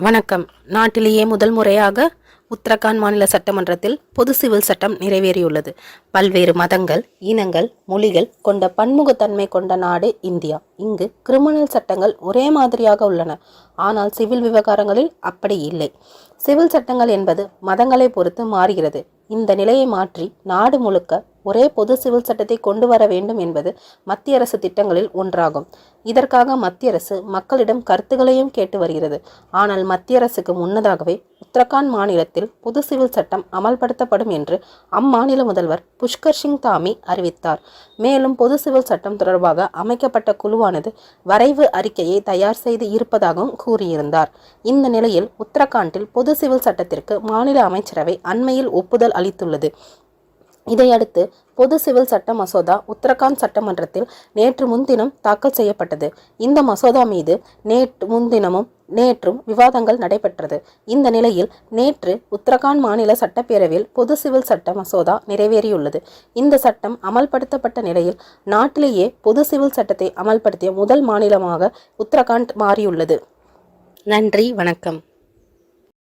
வணக்கம். நாட்டிலேயே முதல் முறையாக உத்தரகாண்ட் மாநில சட்டமன்றத்தில் பொது சிவில் சட்டம் நிறைவேறியுள்ளது. பல்வேறு மதங்கள், இனங்கள், மொழிகள் கொண்ட பன்முகத்தன்மை கொண்ட நாடு இந்தியா. இங்கு கிரிமினல் சட்டங்கள் ஒரே மாதிரியாக உள்ளன. ஆனால் சிவில் விவகாரங்களில் அப்படி இல்லை. சிவில் சட்டங்கள் என்பது மதங்களை பொறுத்து மாறுகிறது. இந்த நிலையை மாற்றி நாடு முழுக்க ஒரே பொது சிவில் சட்டத்தை கொண்டு வர வேண்டும் என்பது மத்திய அரசு திட்டங்களில் ஒன்றாகும். இதற்காக மத்திய அரசு மக்களிடம் கருத்துக்களையும் கேட்டு வருகிறது. ஆனால் மத்திய அரசுக்கு முன்னதாகவே உத்தரகாண்ட் மாநிலத்தில் பொது சிவில் சட்டம் அமல்படுத்தப்படும் என்று அம்மாநில முதல்வர் புஷ்கர் சிங் தாமி அறிவித்தார். மேலும் பொது சிவில் சட்டம் தொடர்பாக அமைக்கப்பட்ட குழுவானது வரைவு அறிக்கையை தயார் செய்து இருப்பதாகவும் கூறியிருந்தார். இந்த நிலையில் உத்தரகாண்டில் பொது சிவில் சட்டத்திற்கு மாநில அமைச்சரவை அண்மையில் ஒப்புதல் அளித்துள்ளது. இதையடுத்து பொது சிவில் சட்ட மசோதா உத்தரகாண்ட் சட்டமன்றத்தில் நேற்று முன்தினம் தாக்கல் செய்யப்பட்டது. இந்த மசோதா மீது நேற்றும் விவாதங்கள் நடைபெற்றது. இந்த நிலையில் நேற்று உத்தரகாண்ட் மாநில சட்டப்பேரவையில் பொது சிவில் சட்ட மசோதா நிறைவேறியுள்ளது. இந்த சட்டம் அமல்படுத்தப்பட்ட நிலையில் நாட்டிலேயே பொது சிவில் சட்டத்தை அமல்படுத்திய முதல் மாநிலமாக உத்தரகாண்ட் மாறியுள்ளது. நன்றி, வணக்கம்.